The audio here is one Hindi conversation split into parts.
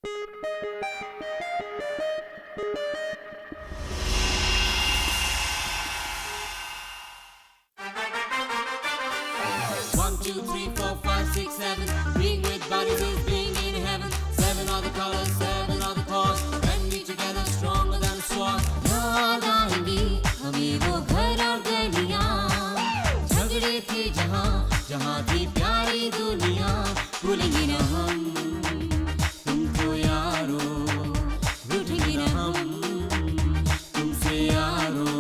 One, two, three, four, five, six, seven. Being with buddies is being in heaven. Seven are the colors, seven are the cause. When we together, stronger than a sword. याद आएंगी हमें वो घर और गलियां, झगड़े थे जहाँ जहाँ थी प्यारी दुनिया। भूलेंगे न हम तुमको यारो, रूठेंगे न हम तुमसे यारो।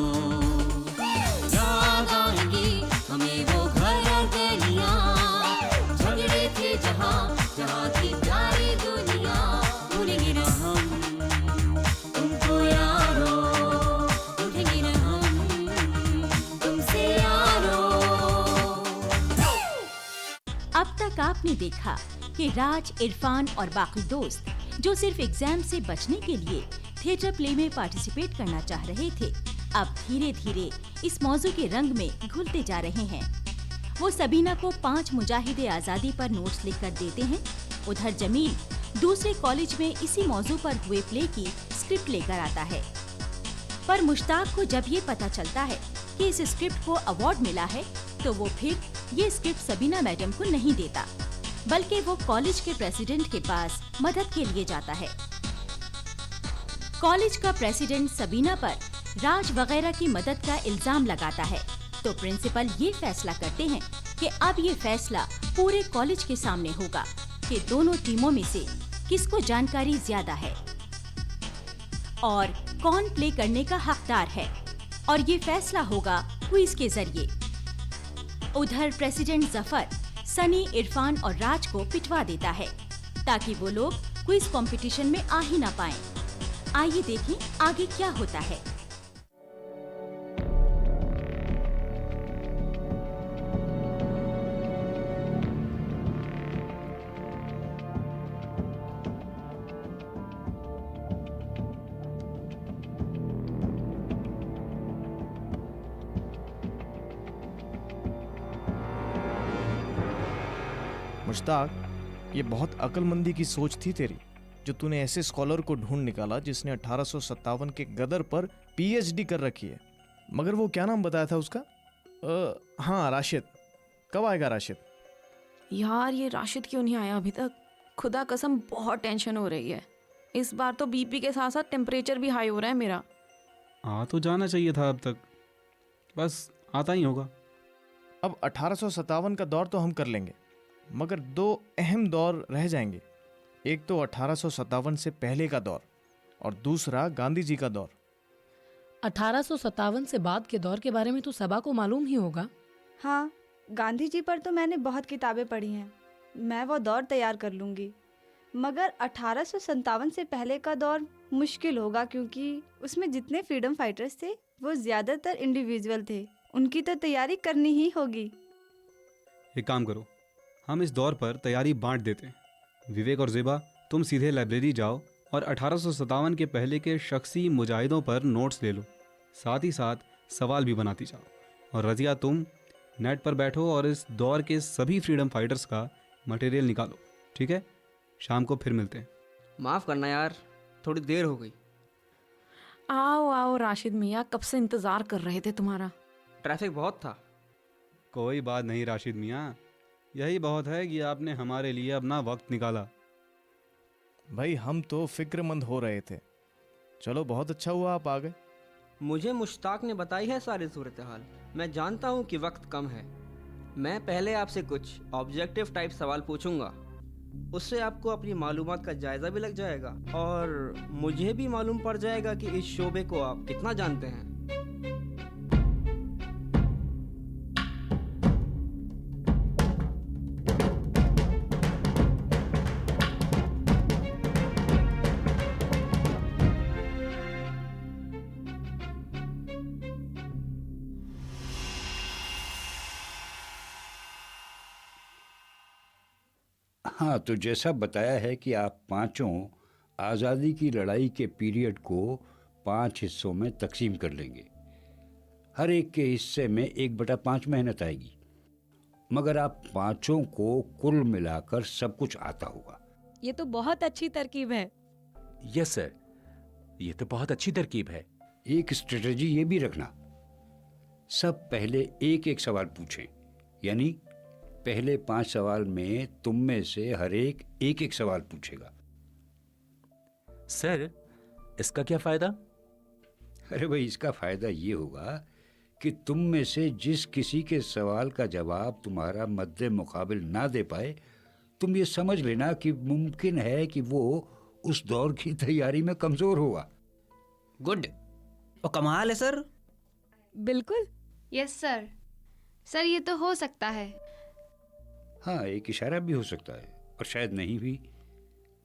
याद आएंगी हमें वो घर और गलियां, झगड़े थे जहाँ जहाँ थी प्यारी दुनिया। भूलेंगे न हम तुमको यारो, रूठेंगे न हम तुमसे यारो। अब तक आपने देखा कि राज, इरफान और बाकी दोस्त जो सिर्फ एग्जाम से बचने के लिए थिएटर प्ले में पार्टिसिपेट करना चाह रहे थे, अब धीरे धीरे इस मौजू के रंग में घुलते जा रहे हैं। वो सबीना को 5 मुजाहिदे आज़ादी पर नोट्स लिखकर देते हैं। उधर जमील दूसरे कॉलेज में इसी मौजू पर हुए प्ले की स्क्रिप्ट लेकर आता है। पर मुश्ताक को जब ये पता चलता है कि इस स्क्रिप्ट को अवार्ड मिला है, तो वो फिर ये स्क्रिप्ट सबीना मैडम को नहीं देता, बल्कि वो कॉलेज के प्रेसिडेंट के पास मदद के लिए जाता है। कॉलेज का प्रेसिडेंट सबीना पर राज वगैरह की मदद का इल्जाम लगाता है, तो प्रिंसिपल ये फैसला करते हैं कि अब ये फैसला पूरे कॉलेज के सामने होगा कि दोनों टीमों में से किसको जानकारी ज्यादा है और कौन प्ले करने का हकदार है, और ये फैसला होगा क्विज के जरिए। उधर प्रेसिडेंट जफर सनी, इरफान और राज को पिटवा देता है ताकि वो लोग क्विज कंपटीशन में आ ही ना पाएं। आइए देखें आगे क्या होता है। मुश्ताक, ये बहुत अक्लमंदी की सोच थी तेरी, जो तूने ऐसे स्कॉलर को ढूंढ निकाला जिसने 1857 के गदर पर पीएचडी कर रखी है। मगर वो क्या नाम बताया था उसका? हाँ, राशिद। कब आएगा राशिद? यार, ये राशिद क्यों नहीं आया अभी तक? खुदा कसम बहुत टेंशन हो रही है। इस बार तो बीपी के साथ साथ टेम्परेचर भी हाई हो रहा है मेरा। आ तो जाना चाहिए था अब तक, बस आता ही होगा। अब 1857 का दौर तो हम कर लेंगे, मगर 2 अहम दौर रह जाएंगे। एक तो 1857 से पहले का दौर और दूसरा गांधी जी का दौर। 1857 से बाद के दौर के बारे में तो सबा को मालूम ही होगा। हाँ, गांधी जी पर तो मैंने बहुत किताबें पढ़ी हैं, मैं वो दौर तैयार कर लूँगी। मगर 1857 से पहले का दौर मुश्किल होगा, क्योंकि उसमें जितने फ्रीडम फाइटर्स थे वो ज़्यादातर इंडिविजुअल थे। उनकी तो तैयारी करनी ही होगी। एक काम करो, हम इस दौर पर तैयारी बांट देते हैं। विवेक और ज़ेबा, तुम सीधे लाइब्रेरी जाओ और 1857 के पहले के शख्सी मुजाहिदों पर नोट्स ले लो, साथ ही साथ सवाल भी बनाती जाओ। और रज़िया, तुम नेट पर बैठो और इस दौर के सभी फ्रीडम फाइटर्स का मटेरियल निकालो, ठीक है? शाम को फिर मिलते हैं। माफ़ करना यार, थोड़ी देर हो गई। आओ आओ राशिद मियाँ, कब से इंतज़ार कर रहे थे तुम्हारा। ट्रैफिक बहुत था। कोई बात नहीं राशिद मियाँ, यही बहुत है कि आपने हमारे लिए अपना वक्त निकाला। भाई, हम तो फिक्रमंद हो रहे थे। चलो, बहुत अच्छा हुआ आप आ गए। मुझे मुश्ताक ने बताई है सारी सूरत हाल। मैं जानता हूँ कि वक्त कम है। मैं पहले आपसे कुछ ऑब्जेक्टिव टाइप सवाल पूछूंगा, उससे आपको अपनी मालूमात का जायज़ा भी लग जाएगा और मुझे भी मालूम पड़ जाएगा कि इस शोबे को आप कितना जानते हैं। हाँ, तो जैसा बताया है कि आप पांचों आज़ादी की लड़ाई के पीरियड को 5 हिस्सों में तकसीम कर लेंगे। हर एक के हिस्से में 1/5 मेहनत आएगी, मगर आप पांचों को कुल मिलाकर सब कुछ आता होगा। ये तो बहुत अच्छी तरकीब है। यस सर, ये तो बहुत अच्छी तरकीब है। एक स्ट्रेटजी ये भी रखना, सब पहले एक एक सवाल पूछें, यानी पहले 5 सवाल में तुम में से हर एक एक सवाल पूछेगा। सर, इसका क्या फायदा? अरे भाई, इसका फायदा ये होगा कि तुम में से जिस किसी के सवाल का जवाब तुम्हारा मद्दे मुकाबिल ना दे पाए, तुम ये समझ लेना कि मुमकिन है कि वो उस दौर की तैयारी में कमजोर होगा। गुड, और कमाल है सर। बिल्कुल। Yes sir. सर ये तो हो सकता है। हाँ, एक इशारा भी हो सकता है और शायद नहीं भी,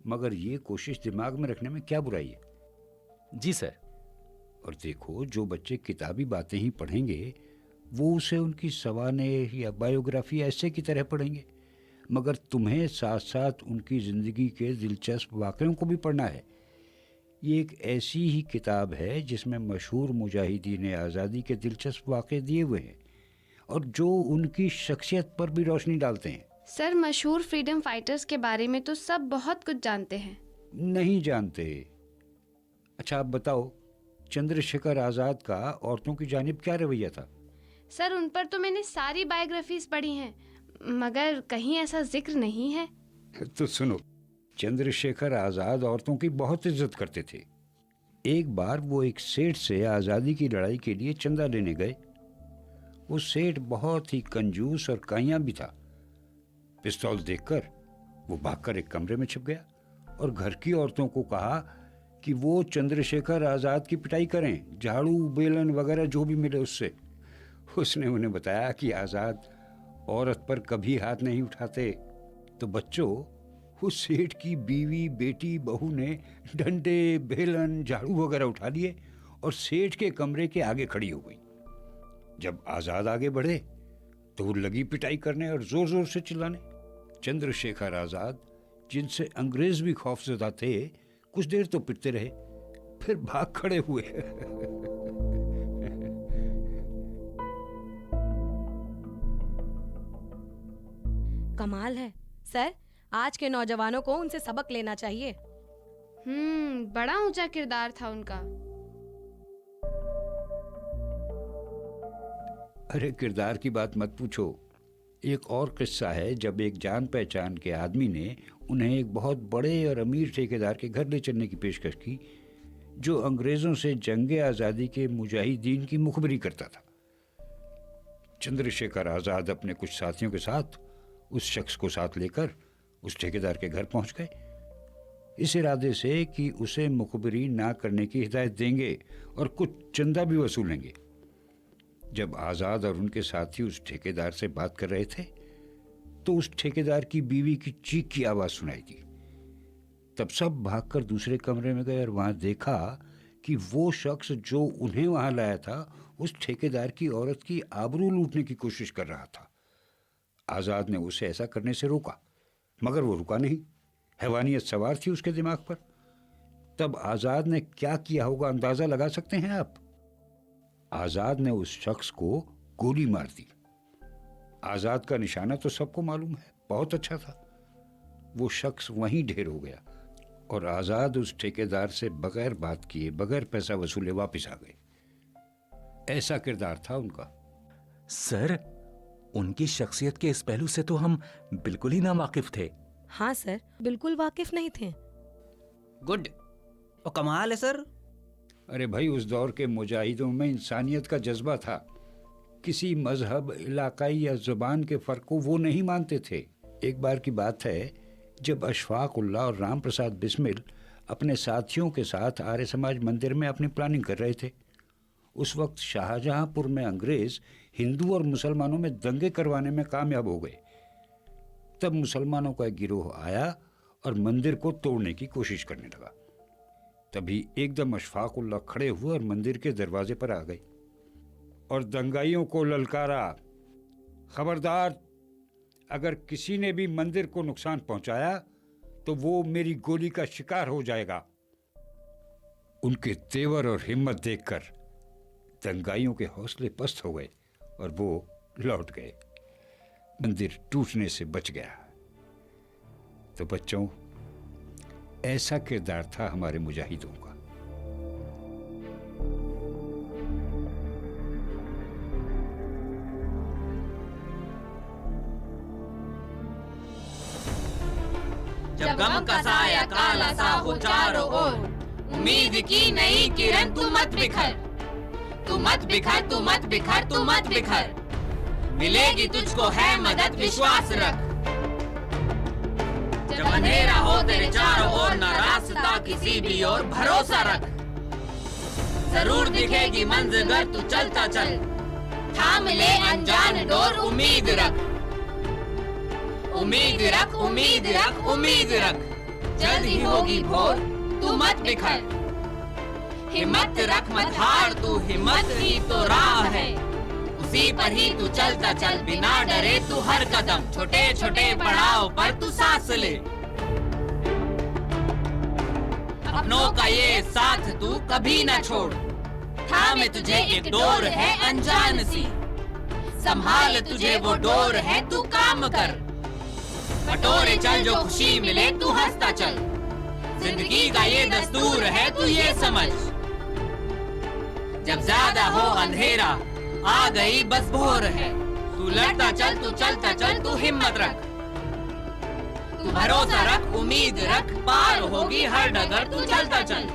मगर ये कोशिश दिमाग में रखने में क्या बुराई है? जी सर। और देखो, जो बच्चे किताबी बातें ही पढ़ेंगे वो उसे उनकी सवानेह या बायोग्राफी ऐसे की तरह पढ़ेंगे, मगर तुम्हें साथ साथ उनकी ज़िंदगी के दिलचस्प वाक़यों को भी पढ़ना है। ये एक ऐसी ही किताब है जिसमें मशहूर मुजाहिदीन आज़ादी के दिलचस्प वाक़े दिए हुए हैं और जो उनकी शख्सियत पर भी रोशनी डालते हैं। सर मशहूर फ्रीडम फाइटर्स के बारे में तो सब बहुत कुछ जानते हैं। नहीं जानते? अच्छा, आप बताओ, चंद्रशेखर आज़ाद का औरतों की जानिब क्या रवैया था? सर उन पर तो मैंने सारी बायोग्राफीज पढ़ी हैं, मगर कहीं ऐसा जिक्र नहीं है। तो सुनो, चंद्रशेखर आज़ाद औरतों की बहुत इज्जत करते थे। एक बार वो एक सेठ से आज़ादी की लड़ाई के लिए चंदा लेने गए। वो सेठ बहुत ही कंजूस और काइयां भी था। पिस्तौल देखकर वो भागकर एक कमरे में छिप गया और घर की औरतों को कहा कि वो चंद्रशेखर आज़ाद की पिटाई करें, झाड़ू बेलन वगैरह जो भी मिले उससे। उसने उन्हें बताया कि आज़ाद औरत पर कभी हाथ नहीं उठाते। तो बच्चों, उस सेठ की बीवी, बेटी, बहू ने डंडे, बेलन, झाड़ू वगैरह उठा लिए और सेठ के कमरे के आगे खड़ी हो गई। जब आज़ाद आगे बढ़े तो वो लगी पिटाई करने और जोर जोर से चिल्लाने। चंद्रशेखर आज़ाद, जिनसे अंग्रेज भी खौफजदा थे, कुछ देर तो पिटते रहे, फिर भाग खड़े हुए। कमाल है सर, आज के नौजवानों को उनसे सबक लेना चाहिए। बड़ा ऊंचा किरदार था उनका। अरे किरदार की बात मत पूछो। एक और किस्सा है, जब एक जान पहचान के आदमी ने उन्हें एक बहुत बड़े और अमीर ठेकेदार के घर ले चलने की पेशकश की, जो अंग्रेज़ों से जंगे आज़ादी के मुजाहिदीन की मुखबरी करता था। चंद्रशेखर आज़ाद अपने कुछ साथियों के साथ उस शख्स को साथ लेकर उस ठेकेदार के घर पहुंच गए, इस इरादे से कि उसे मुखबरी ना करने की हिदायत देंगे और कुछ चंदा भी वसूलेंगे। जब आज़ाद और उनके साथी उस ठेकेदार से बात कर रहे थे तो उस ठेकेदार की बीवी की चीख की आवाज़ सुनाई दी। तब सब भागकर दूसरे कमरे में गए और वहां देखा कि वो शख्स जो उन्हें वहां लाया था उस ठेकेदार की औरत की आबरू लूटने की कोशिश कर रहा था। आज़ाद ने उसे ऐसा करने से रोका, मगर वो रुका नहीं। हैवानियत सवार थी उसके दिमाग पर। तब आज़ाद ने क्या किया होगा, अंदाज़ा लगा सकते हैं आप? आज़ाद ने उस शख्स को गोली मार दी। आज़ाद का निशाना तो सबको मालूम है, बहुत अच्छा था। वो शख्स वहीं ढेर हो गया और आज़ाद उस ठेकेदार से बगैर बात किए, बगैर पैसा वसूले वापस आ गए। ऐसा किरदार था उनका। सर, उनकी शख्सियत के इस पहलू से तो हम बिल्कुल ही नावाकिफ थे। हाँ सर, बिल्कुल वाकिफ नहीं थे। गुड, और कमाल है सर। अरे भाई, उस दौर के मुजाहिदों में इंसानियत का जज्बा था। किसी मजहब, इलाकाई या ज़ुबान के फ़र्क को वो नहीं मानते थे। एक बार की बात है, जब अशफाक उल्लाह और राम प्रसाद बिस्मिल अपने साथियों के साथ आर्य समाज मंदिर में अपनी प्लानिंग कर रहे थे। उस वक्त शाहजहांपुर में अंग्रेज़ हिंदू और मुसलमानों में दंगे करवाने में कामयाब हो गए। तब मुसलमानों का एक गिरोह आया और मंदिर को तोड़ने की कोशिश करने लगा। तभी एकदम अशफाक उल्लाह खड़े हुए और मंदिर के दरवाजे पर आ गए और दंगाइयों को ललकारा, खबरदार, अगर किसी ने भी मंदिर को नुकसान पहुंचाया तो वो मेरी गोली का शिकार हो जाएगा। उनके तेवर और हिम्मत देखकर दंगाइयों के हौसले पस्त हो गए और वो लौट गए। मंदिर टूटने से बच गया। तो बच्चों, ऐसा किरदार था हमारे मुजाहिदों का। जब गम का साया काला सा हो चारों ओर, उम्मीद की नई किरण तू मत बिखर, तू मत बिखर, तू मत बिखर, तू मत बिखर, मिलेगी तुझको है मदद, विश्वास रख। जब अंधेरा हो तेरे चारों ओर, न रास्ता किसी भी ओर, भरोसा रख, जरूर दिखेगी मंजिल, तू चलता चल, थाम ले अनजान डोर, उम्मीद रख, उम्मीद रख, उम्मीद रख, उम्मीद रख, जल्द ही होगी भोर, तू मत बिखर, हिम्मत रख मत हार, तू हिम्मत ही तो राह है, उसी पर ही तू चलता चल, बिना डरे तू हर कदम, छोटे छोटे पड़ाव पर तू सांस ले, अपनों का ये साथ तू कभी न छोड़, थामे तुझे एक डोर है अनजान सी, संभाल तुझे वो डोर है, तू काम कर, बटोरे चल जो खुशी मिले, तू हंसता चल, जिंदगी का ये दस्तूर है, तू ये समझ, जब ज्यादा हो अंधेरा आ गई बस भोर है, तू लड़ता चल, तू चलता चल, तू हिम्मत रख, तू भरोसा रख, उम्मीद रख, पार होगी हर डगर, तू चलता चल।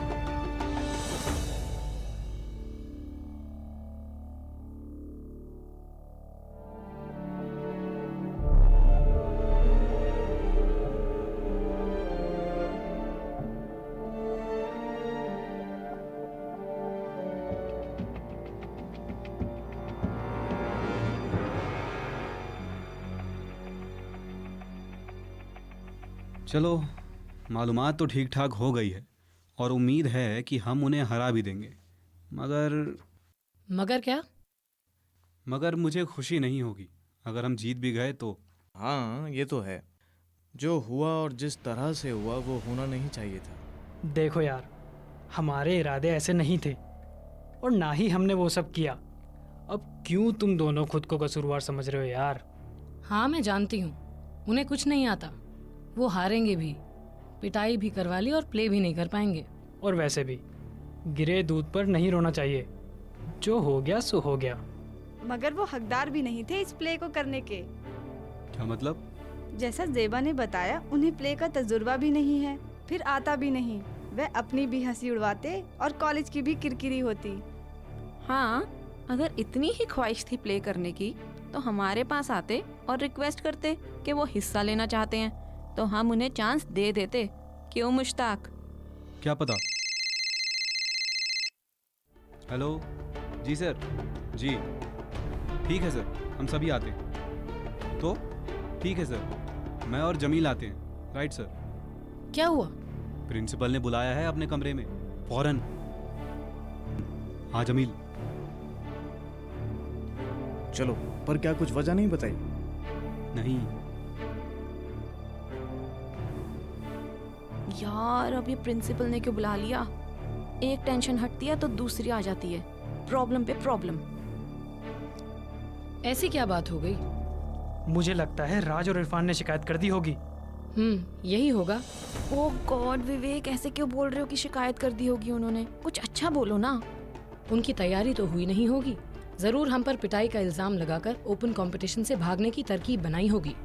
चलो, मालूमात तो ठीक ठाक हो गई है और उम्मीद है कि हम उन्हें हरा भी देंगे, मगर क्या? मगर मुझे खुशी नहीं होगी अगर हम जीत भी गए तो। हाँ, ये तो है। जो हुआ और जिस तरह से हुआ वो होना नहीं चाहिए था। देखो यार, हमारे इरादे ऐसे नहीं थे और ना ही हमने वो सब किया। अब क्यों तुम दोनों खुद को कसूरवार समझ रहे हो यार? हाँ, मैं जानती हूँ उन्हें कुछ नहीं आता, वो हारेंगे भी, पिटाई भी करवा ली और प्ले भी नहीं कर पाएंगे। और वैसे भी गिरे दूध पर नहीं रोना चाहिए, जो हो गया सो हो गया। मगर वो हकदार भी नहीं थे इस प्ले को करने के। क्या मतलब? जैसा ज़ेबा ने बताया, उन्हें प्ले का तजुर्बा भी नहीं है, फिर आता भी नहीं। वह अपनी भी हंसी उड़वाते और कॉलेज की भी किरकिरी होती। हाँ, अगर इतनी ही ख्वाहिश थी प्ले करने की तो हमारे पास आते और रिक्वेस्ट करते कि वो हिस्सा लेना चाहते हैं, तो हम उन्हें चांस दे देते। क्यों मुश्ताक? क्या पता। हेलो जी सर। जी ठीक है सर, हम सभी आते हैं। तो ठीक है सर, मैं और जमील आते हैं। Right sir. क्या हुआ? प्रिंसिपल ने बुलाया है अपने कमरे में फौरन। हाँ जमील। चलो, पर क्या कुछ वजह नहीं बताई? नहीं यार, अब ये प्रिंसिपल ने क्यों बुला लिया? एक टेंशन हटती है तो दूसरी आ जाती है, प्रॉब्लम पे प्रॉब्लम। ऐसी क्या बात हो गई? मुझे लगता है राज और इरफान ने शिकायत कर दी होगी। यही होगा। ओह गॉड विवेक, ऐसे क्यों बोल रहे हो कि शिकायत कर दी होगी उन्होंने? कुछ अच्छा बोलो ना। उनकी तैयारी तो हुई नहीं होगी, जरूर हम पर पिटाई का इल्जाम लगाकर ओपन कंपटीशन से भागने की तरकीब बनाई होगी।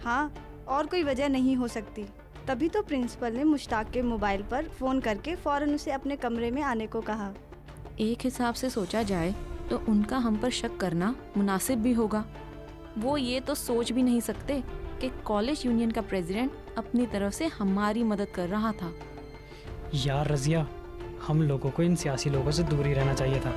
हाँ, और कोई वजह नहीं हो सकती। तभी तो प्रिंसिपल ने मुश्ताक के मोबाइल पर फ़ोन करके फ़ौरन उसे अपने कमरे में आने को कहा। एक हिसाब से सोचा जाए तो उनका हम पर शक करना मुनासिब भी होगा। वो ये तो सोच भी नहीं सकते कि कॉलेज यूनियन का प्रेसिडेंट अपनी तरफ से हमारी मदद कर रहा था। यार रजिया, हम लोगों को इन सियासी लोगों से दूर ही रहना चाहिए था।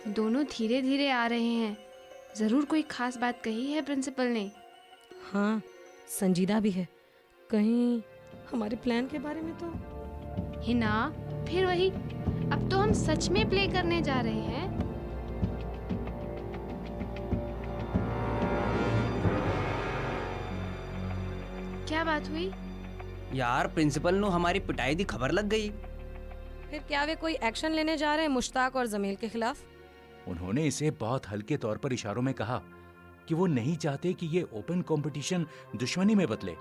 दोनों धीरे धीरे आ रहे हैं। ज़रूर कोई खास बात कही है प्रिंसिपल ने। हाँ, संजीदा भी है। कहीं हमारे प्लान के बारे में तो। हिना, फिर वही, अब तो हम सच में प्ले करने जा रहे हैं। क्या बात हुई? यार प्रिंसिपल नु हमारी पिटाई दी खबर लग गई। फिर क्या वे कोई एक्शन लेने जा रहे हैं मुश्ताक और जमील के खिलाफ? उन्होंने इसे बहुत हल्के तौर पर इशारों में कहा कि वो नहीं चाहते कि ये ओपन कंपटीशन दुश्मनी में बदले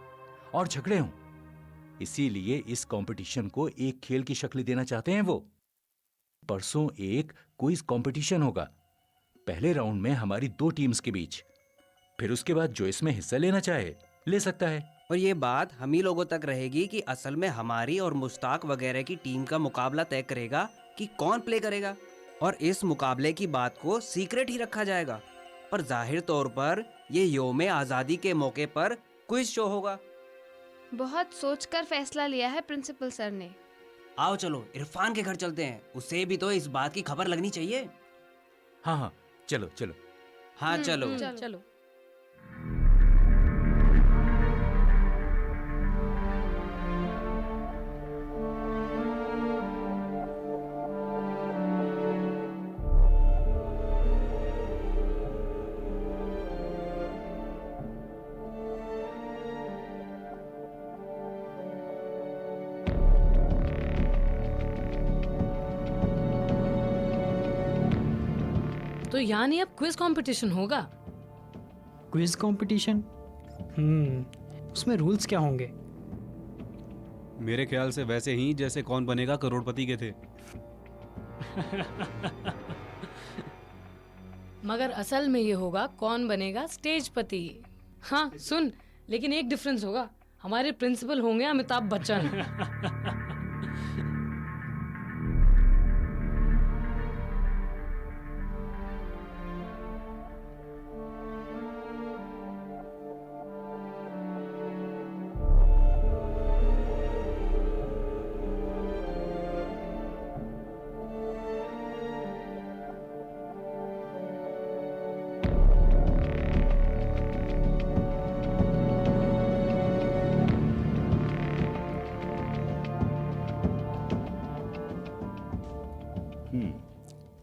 और झगड़े हों। इसीलिए इस कंपटीशन को एक खेल की शक्ल देना चाहते हैं वो। परसों एक क्विज कंपटीशन होगा। पहले राउंड में हमारी 2 टीम्स के बीच, फिर उसके बाद जो इसमें हिस्सा लेना चाहे ले सकता है। और ये बात हम ही लोगों तक रहेगी कि असल में हमारी और मुश्ताक वगैरह की टीम का मुकाबला तय करेगा कि कौन प्ले करेगा, और इस मुकाबले की बात को सीक्रेट ही रखा जाएगा। पर जाहिर तौर पर ये यौम आज़ादी के मौके पर क्विज शो होगा। बहुत सोचकर फैसला लिया है प्रिंसिपल सर ने। आओ चलो इरफान के घर चलते हैं, उसे भी तो इस बात की खबर लगनी चाहिए। हाँ हाँ, चलो चलो। हाँ चलो। चलो। तो यानी अब क्विज कंपटीशन होगा? Quiz competition? उसमें रूल्स क्या होंगे? मेरे ख्याल से वैसे ही जैसे कौन बनेगा करोड़पति के थे। मगर असल में ये होगा कौन बनेगा स्टेज पति। हाँ सुन, लेकिन एक डिफरेंस होगा, हमारे प्रिंसिपल होंगे अमिताभ बच्चन।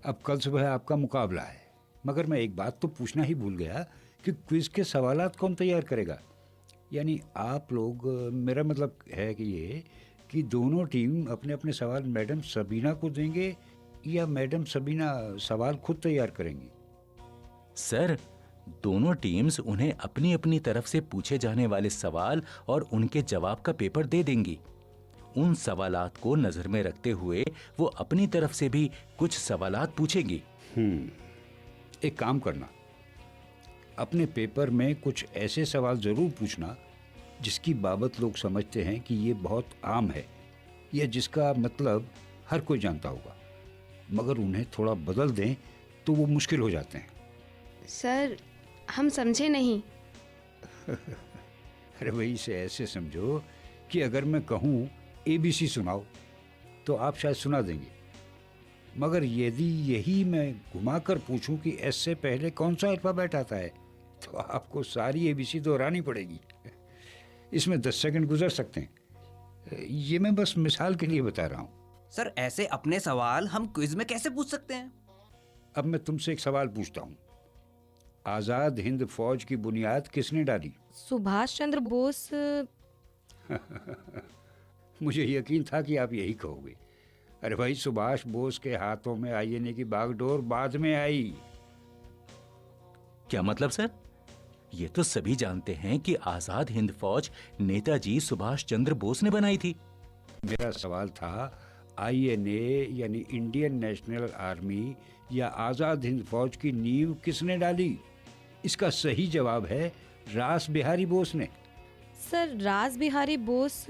अब कल सुबह आपका मुकाबला है, मगर मैं एक बात तो पूछना ही भूल गया कि क्विज के सवालात कौन तैयार करेगा? यानी आप लोग, मेरा मतलब है कि ये कि दोनों टीम अपने अपने सवाल मैडम सबीना को देंगे या मैडम सबीना सवाल खुद तैयार करेंगी? सर, दोनों टीम्स उन्हें अपनी अपनी तरफ से पूछे जाने वाले सवाल और उनके जवाब का पेपर दे देंगी। उन सवालात को नजर में रखते हुए वो अपनी तरफ से भी कुछ सवालात पूछेंगी। एक काम करना, अपने पेपर में कुछ ऐसे सवाल जरूर पूछना जिसकी बाबत लोग समझते हैं कि ये बहुत आम है या जिसका मतलब हर कोई जानता होगा, मगर उन्हें थोड़ा बदल दें तो वो मुश्किल हो जाते हैं। सर, हम समझे नहीं। अरे वही इसे ऐसे समझो कि अगर मैं कहूँ ABC सुनाओ तो आप शायद सुना देंगे, मगर यदि यही मैं घुमाकर पूछूं कि S से पहले कौन सा अल्फाबेट आता है तो आपको सारी ABC दोहरानी पड़ेगी। इसमें 10 सेकंड गुजर सकते हैं। ये मैं बस मिसाल के लिए बता रहा हूँ। सर, ऐसे अपने सवाल हम क्विज में कैसे पूछ सकते हैं? अब मैं तुमसे एक सवाल पूछता हूँ, आज़ाद हिंद फौज की बुनियाद किसने डाली? सुभाष चंद्र बोस। मुझे यकीन था कि आप यही कहोगे। अरे भाई, सुभाष बोस के हाथों में INA की बागडोर बाद में आई। क्या मतलब सर? ये तो सभी जानते हैं कि आजाद हिंद फौज नेताजी सुभाष चंद्र बोस ने बनाई थी। मेरा सवाल था INA यानी इंडियन नेशनल आर्मी या आजाद हिंद फौज की नींव किसने डाली? इसका सही जवाब है रास बिहारी बोस ने। सर, रास बिहारी बोस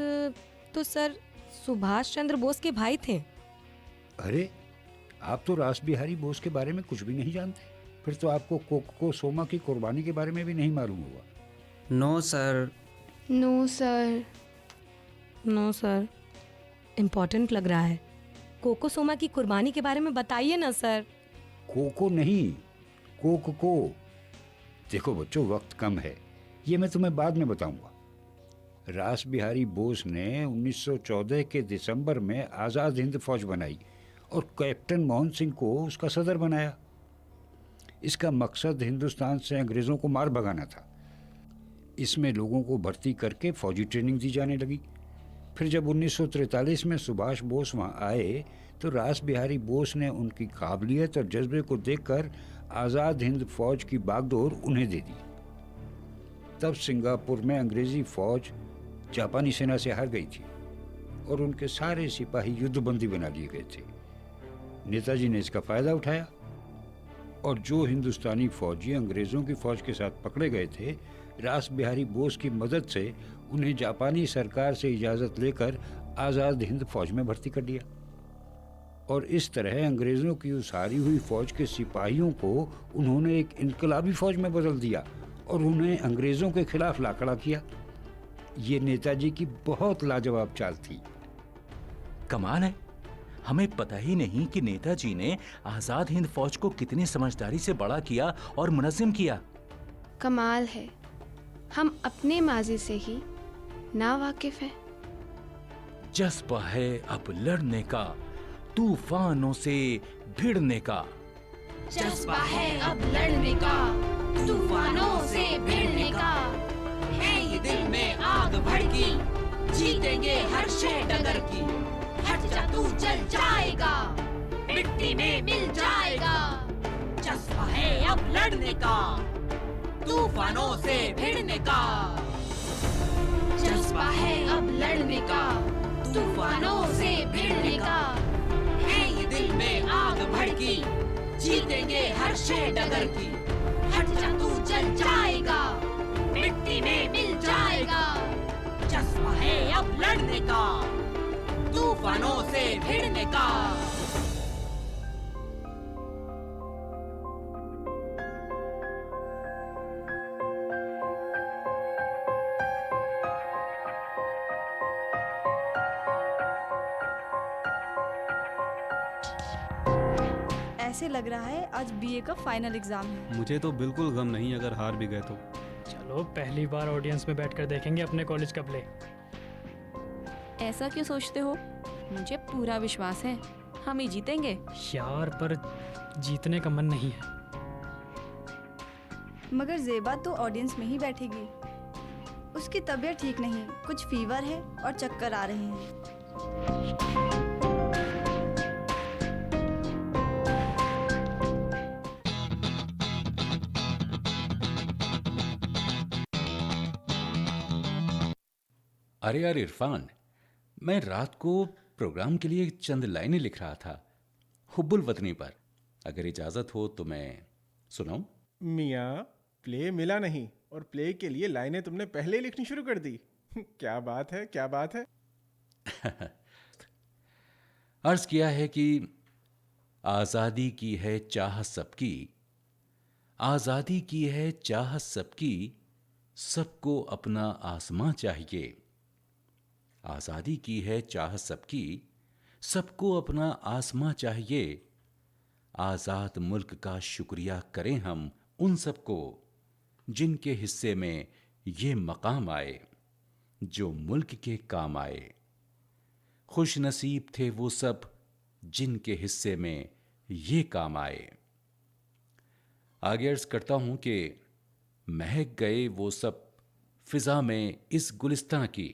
तो सर सुभाष चंद्र बोस के भाई थे। अरे, आप तो रास बिहारी बोस के बारे में कुछ भी नहीं जानते। फिर तो आपको कोको सोमा की कुर्बानी के बारे में भी नहीं मालूम होगा। No sir. No sir. No sir, important लग रहा है। कोको सोमा की कुर्बानी के बारे में बताइए ना सर। कोको नहीं, कोक को। देखो बच्चों, वक्त कम है, ये मैं तुम्हें बाद में बताऊंगा। रास बिहारी बोस ने 1914 के दिसंबर में आज़ाद हिंद फौज बनाई और कैप्टन मोहन सिंह को उसका सदर बनाया। इसका मकसद हिंदुस्तान से अंग्रेज़ों को मार भगाना था। इसमें लोगों को भर्ती करके फौजी ट्रेनिंग दी जाने लगी। फिर जब 1943 में सुभाष बोस वहाँ आए तो रास बिहारी बोस ने उनकी काबिलियत और जज्बे को देखकर आज़ाद हिंद फौज की बागडोर उन्हें दे दी। तब सिंगापुर में अंग्रेज़ी फौज जापानी सेना से हार गई थी और उनके सारे सिपाही युद्धबंदी बना लिए गए थे। नेताजी ने इसका फ़ायदा उठाया और जो हिंदुस्तानी फौजी अंग्रेज़ों की फ़ौज के साथ पकड़े गए थे, रास बिहारी बोस की मदद से उन्हें जापानी सरकार से इजाज़त लेकर आज़ाद हिंद फौज में भर्ती कर दिया। और इस तरह अंग्रेज़ों की उस हारी हुई फौज के सिपाहियों को उन्होंने एक इनकलाबी फौज में बदल दिया और उन्हें अंग्रेज़ों के खिलाफ लाखड़ा किया। ये नेताजी की बहुत लाजवाब चाल थी। कमाल है, हमें पता ही नहीं कि नेताजी ने आजाद हिंद फौज को कितनी समझदारी से बड़ा किया और मुनज़्ज़म किया। कमाल है, हम अपने माजी से ही ना वाकिफ हैं। जज्बा है अब लड़ने का, तूफानों से भिड़ने का। जज्बा है अब लड़ने का, तूफानों से भिड़ने का। है ये दिल में आग भड़की, जीतेंगे हर शे डगर की। हट जा तू जल जाएगा, मिट्टी में मिल जाएगा। जज्बा है अब लड़ने का, तूफानों से भिड़ने का। जज्बा है अब लड़ने का, तूफानों से भिड़ने का। है ये दिल में आग भड़की, जीतेंगे हर शे डगर की। हट जा तू जल जाएगा, मिट्टी में मिल जाएगा। जज्बा है अब लड़ने का, तूफानों से भिड़ने का। ऐसे लग रहा है आज बीए का फाइनल एग्जाम है। मुझे तो बिल्कुल गम नहीं अगर हार भी गए तो। चलो पहली बार ऑडियंस में बैठकर देखेंगे अपने कॉलेज का प्ले। ऐसा क्यों सोचते हो? मुझे पूरा विश्वास है हम ही जीतेंगे। यार पर जीतने का मन नहीं है। मगर ज़ेबा तो ऑडियंस में ही बैठेगी। उसकी तबीयत ठीक नहीं, कुछ फीवर है और चक्कर आ रहे हैं। अरे यार इरफान, मैं रात को प्रोग्राम के लिए चंद लाइनें लिख रहा था हुब्बुल वतनी पर। अगर इजाज़त हो तो मैं सुनाऊं? मियाँ, प्ले मिला नहीं और प्ले के लिए लाइनें तुमने पहले ही लिखनी शुरू कर दी। क्या बात है, क्या बात है। अर्ज किया है कि आज़ादी की है चाह सबकी, आज़ादी की है चाह सबकी, सबको अपना आसमां चाहिए। आज़ादी की है चाह सबकी, सबको अपना आसमां चाहिए। आज़ाद मुल्क का शुक्रिया करें हम उन सबको, जिनके हिस्से में ये मकाम आए, जो मुल्क के काम आए। खुश नसीब थे वो सब, जिनके हिस्से में ये काम आए। आगे अर्ज करता हूं कि महक गए वो सब फिजा में इस गुलिस्तां की,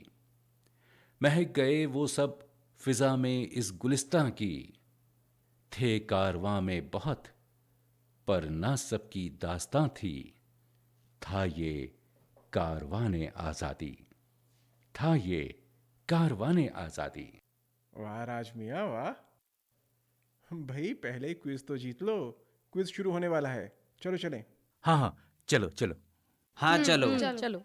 महक गए वो सब फिजा में इस गुलिस्तां की। थे कारवां में बहुत पर ना सबकी दास्तां थी। था ये कारवाने आज़ादी, था ये कारवाने आज़ादी। वाह राज मियाँ वाह। भाई पहले क्विज तो जीत लो, क्विज शुरू होने वाला है। चलो चलें। हाँ हाँ चलो चलो। हाँ चलो चलो।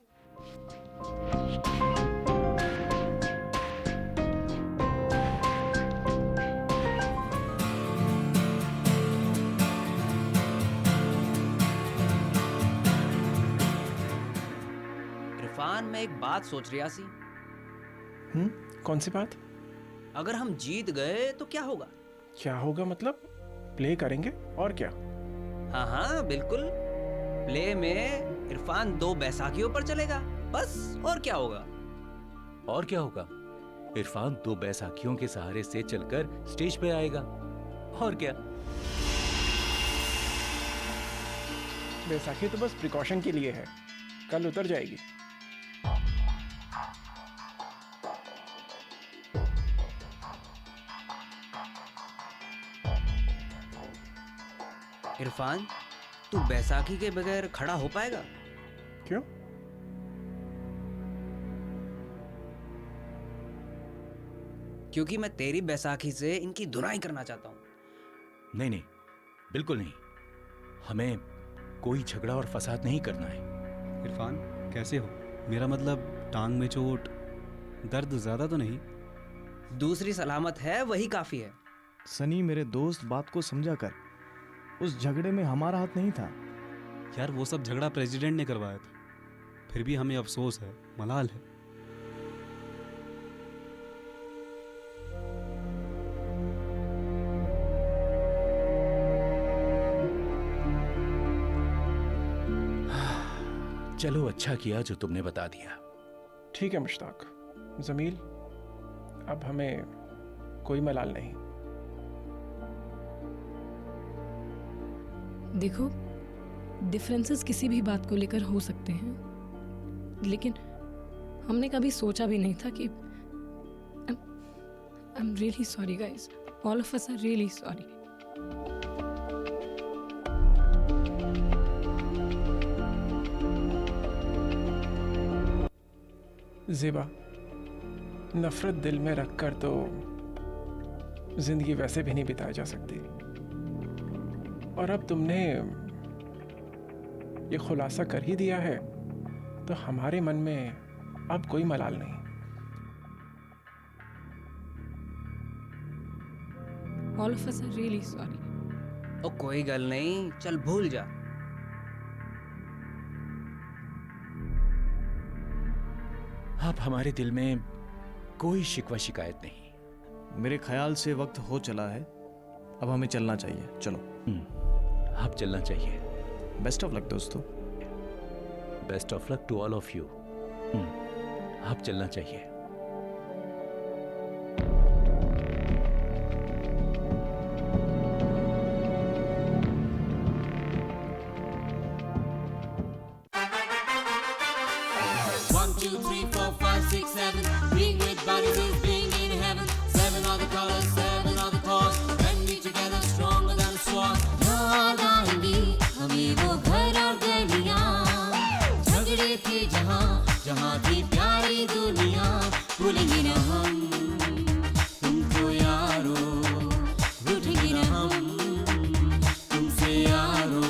इरफान, मैं एक बात सोच रहा सी। कौन सी बात? अगर हम जीत गए तो क्या होगा? क्या होगा मतलब? प्ले करेंगे और क्या। हाँ हाँ बिल्कुल, प्ले में इरफान 2 बैसाखियों पर चलेगा, बस। और क्या होगा? और क्या होगा? इरफान 2 बैसाखियों के सहारे से चलकर स्टेज पे आएगा। और क्या? बैसाखी तो बस प्रिकॉशन के लिए है, कल उतर जाएगी। इरफान, तू बैसाखी के बगैर खड़ा हो पाएगा? क्यों? क्योंकि मैं तेरी बैसाखी से इनकी धुनाई करना चाहता हूँ। नहीं नहीं, बिल्कुल नहीं। हमें कोई झगड़ा और फसाद नहीं करना है। इरफान कैसे हो? मेरा मतलब टांग में चोट, दर्द ज्यादा तो नहीं? दूसरी सलामत है, वही काफी है। सनी मेरे दोस्त, बात को समझा कर। उस झगड़े में हमारा हाथ नहीं था। यार वो सब झगड़ा प्रेसिडेंट ने करवाया था, फिर भी हमें अफसोस है, मलाल है। चलो, अच्छा किया जो तुमने बता दिया। ठीक है मुश्ताक, जमील, अब हमें कोई मलाल नहीं। देखो, डिफरेंसेस किसी भी बात को लेकर हो सकते हैं, लेकिन हमने कभी सोचा भी नहीं था कि I'm really sorry guys. All of us are really sorry. Zeba, नफरत दिल में रखकर तो जिंदगी वैसे भी नहीं बिताई जा सकती। और अब तुमने ये खुलासा कर ही दिया है तो हमारे मन में अब कोई मलाल नहीं। All of us are really sorry. ओ कोई गल नहीं, चल भूल जा। अब हमारे दिल में कोई शिकवा शिकायत नहीं। मेरे ख्याल से वक्त हो चला है, अब हमें चलना चाहिए। चलो। अब चलना चाहिए। बेस्ट ऑफ लक दोस्तों। Best of luck to all of you. अब चलना चाहिए। One, two, three, four, five, six, seven. Being with buddies is being in heaven. 7 are the colors, 7 are the cause. When we together, stronger than a sword. याद आएंगी हमें वो घर और गलियां, झगड़े थे जहाँ जहाँ थी प्यारी दुनिया। भूलेंगे न हम तुमको यारो, रूठेंगे न हम तुमसे यारो।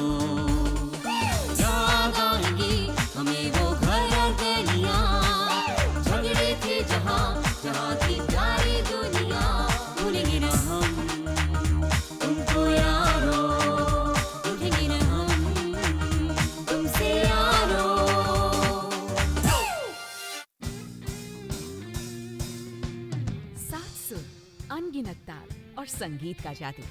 याद आएंगी हमें वो घर और गलियां, झगड़े थे जहाँ जहाँ थी प्यारी दुनिया। भूलेंगे न हम तुमको यारो, रूठेंगे न हम तुमसे यारो। सात सुर, अनगिनत ताल और संगीत का जादू।